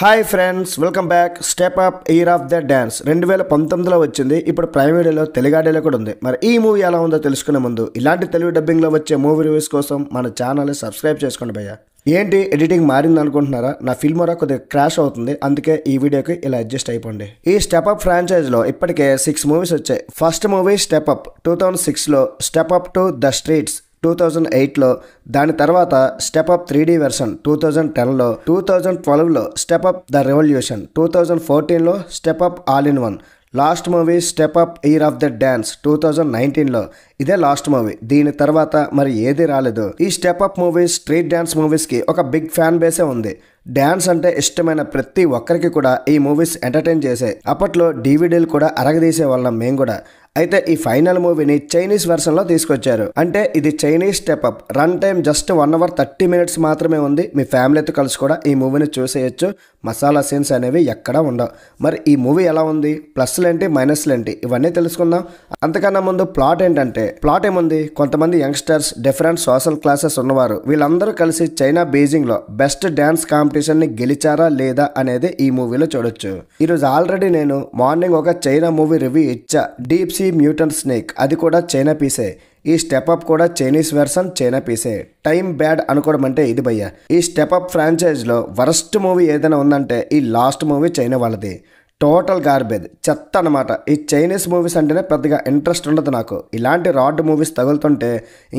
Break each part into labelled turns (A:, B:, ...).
A: Hi friends, welcome back. Step up year of the dance 2019లో వచ్చింది. ఇప్పుడు prime వీడియోలో తెలుగాడేలో కూడా ఉంది. మరి ఈ మూవీ ఎలా ఉందో తెలుసుకునే ముందు ఇలాంటి తెలుగు డబ్బింగ్లో వచ్చే మూవీ రివ్యూస్ కోసం మన ఛానల్ని సబ్స్క్రైబ్ చేసుకోండి భయ్య. ఏంటి ఎడిటింగ్ మారింది అనుకుంటున్నారా? నా ఫిల్మోరా కొద్దిగా క్రాష్ అవుతుంది, అందుకే ఈ వీడియోకి ఇలా అడ్జస్ట్ అయిపోండి. ఈ స్టెప్ అప్ ఫ్రాంచైజ్లో ఇప్పటికే 6 మూవీస్ వచ్చాయి. ఫస్ట్ మూవీ స్టెప్ అప్ 2006లో, step up to the streets 2008లో, దాని తర్వాత స్టెప్ అప్ 3D వెర్షన్ 2010లో, 2012లో స్టెప్ అప్ ద రెవల్యూషన్, 2014లో step up all in one, last movie step up year of the dance 2019లో. ఇదే లాస్ట్ మూవీ. దీని తర్వాత మరి ఏది రాలేదు. ఈ step up movies, street dance మూవీస్కి ఒక బిగ్ ఫ్యాన్ బేసే ఉంది. డ్యాన్స్ అంటే ఇష్టమైన ప్రతి ఒక్కరికి కూడా ఈ మూవీస్ ఎంటర్టైన్ చేసే. అప్పట్లో డివిడీలు కూడా అరగదీసే వాళ్ళం మేము కూడా. అయితే ఈ ఫైనల్ మూవీని చైనీస్ వెర్షన్లో తీసుకొచ్చారు. అంటే ఇది Chinese step up. Run time just 1 hour 30 minutes మాత్రమే ఉంది. మీ ఫ్యామిలీతో కలిసి కూడా ఈ మూవీని చూసేయచ్చు. మసాలా సీన్స్ అనేవి ఎక్కడా ఉండవు. మరి ఈ మూవీ ఎలా ఉంది, ప్లస్లు ఏంటి, మైనస్లు ఏంటి, ఇవన్నీ తెలుసుకుందాం. అంతకన్నా ముందు ప్లాట్ ఏంటంటే, ప్లాట్ ఏముంది, కొంతమంది యంగ్స్టర్స్, డిఫరెంట్ సోషల్ క్లాసెస్ ఉన్నవారు, వీళ్ళందరూ కలిసి చైనా బీజింగ్లో బెస్ట్ డ్యాన్స్ కాంపిటీషన్ని గెలిచారా లేదా అనేది ఈ మూవీలో చూడొచ్చు. ఈరోజు ఆల్రెడీ నేను మార్నింగ్ ఒక చైనా మూవీ రివ్యూ ఇచ్చా, డీప్ సీ మ్యూటెంట్ స్నేక్. అది కూడా చైనా పీసే. ఈ స్టెప్ అప్ కూడా చైనీస్ వెర్షన్, చైనా పీసే. టైం బ్యాడ్ అనుకోవడం అంటే ఇది భయ్య. ఈ స్టెప్ అప్ ఫ్రాంచైజ్లో వరస్ట్ మూవీ ఏదైనా ఉందంటే ఈ లాస్ట్ మూవీ చైనా వాళ్ళది. టోటల్ గార్బేజ్, చెత్త అనమాట. ఈ చైనీస్ మూవీస్ అంటేనే పెద్దగా ఇంట్రెస్ట్ ఉండదు నాకు. ఇలాంటి రాడ్ మూవీస్ తగులుతుంటే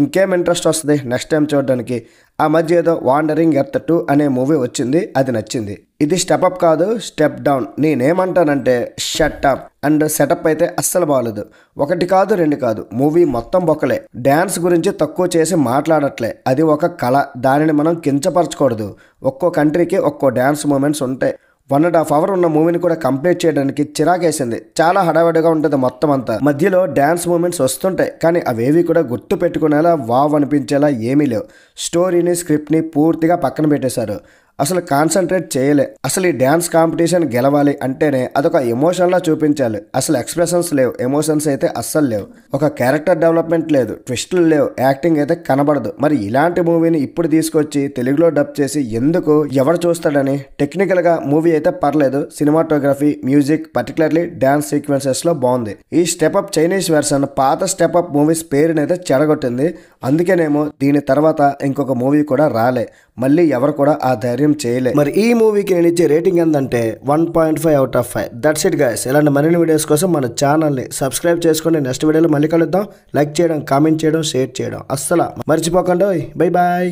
A: ఇంకేం ఇంట్రెస్ట్ వస్తుంది నెక్స్ట్ టైం చూడడానికి. ఆ మధ్య ఏదో వాండరింగ్ ఎర్త్ 2 అనే మూవీ వచ్చింది, అది నచ్చింది. ఇది స్టెప్ అప్ కాదు, స్టెప్ డౌన్. నేనేమంటానంటే షట్ అప్. అండ్ సెటప్ అయితే అస్సలు బాగలేదు. 1 కాదు 2 కాదు, మూవీ మొత్తం బొక్కలే. డ్యాన్స్ గురించి తక్కువ చేసి మాట్లాడట్లే. అది ఒక కళ, దానిని మనం కించపరచకూడదు. ఒక్కో కంట్రీకి ఒక్కో డ్యాన్స్ మూమెంట్స్ ఉంటాయి. 1.5 hour ఉన్న మూవీని కూడా కంప్లీట్ చేయడానికి చిరాకేసింది. చాలా హడావిడిగా ఉంటుంది మొత్తం అంతా. మధ్యలో డ్యాన్స్ మూమెంట్స్ వస్తుంటాయి, కానీ అవేవి కూడా గుర్తు పెట్టుకునేలా, వావ్ అనిపించేలా ఏమీ లేవు. స్టోరీని, స్క్రిప్ట్ని పూర్తిగా పక్కన పెట్టేశారు. అసలు కాన్సన్ట్రేట్ చేయలే. అసలు ఈ డ్యాన్స్ కాంపిటీషన్ గెలవాలి అంటేనే అదొక ఎమోషన్లా చూపించాలి. అసలు ఎక్స్ప్రెషన్స్ లేవు, ఎమోషన్స్ అయితే అస్సలు లేవు. ఒక క్యారెక్టర్ డెవలప్మెంట్ లేదు, ట్విస్టులు లేవు, యాక్టింగ్ అయితే కనబడదు. మరి ఇలాంటి మూవీని ఇప్పుడు తీసుకొచ్చి తెలుగులో డబ్ చేసి ఎందుకు, ఎవరు చూస్తాడని. టెక్నికల్గా మూవీ అయితే పర్లేదు. సినిమాటోగ్రఫీ, మ్యూజిక్, పర్టికులర్లీ డ్యాన్స్ సీక్వెన్సెస్లో బాగుంది. ఈ స్టెప్ అప్ చైనీస్ వెర్షన్ పాత స్టెప్ అప్ మూవీస్ పేరునైతే చెడగొట్టింది. అందుకేనేమో దీని తర్వాత ఇంకొక మూవీ కూడా రాలే. మళ్ళీ ఎవరు కూడా ఆ ధైర్యం చేయలే. మరి ఈ మూవీకి నేను ఇచ్చే రేటింగ్ ఎంతంటే 1.5 out of 5. That's it guys. ఇలాంటి మరిన్ని వీడియోస్ కోసం మన ఛానల్ని సబ్స్క్రైబ్ చేసుకొని నెక్స్ట్ వీడియోలో మళ్ళీ కలుద్దాం. లైక్ చేయడం, కామెంట్ చేయడం, షేర్ చేయడం అస్సలు మర్చిపోకండి. బై బాయ్,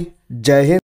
A: జై హింద్.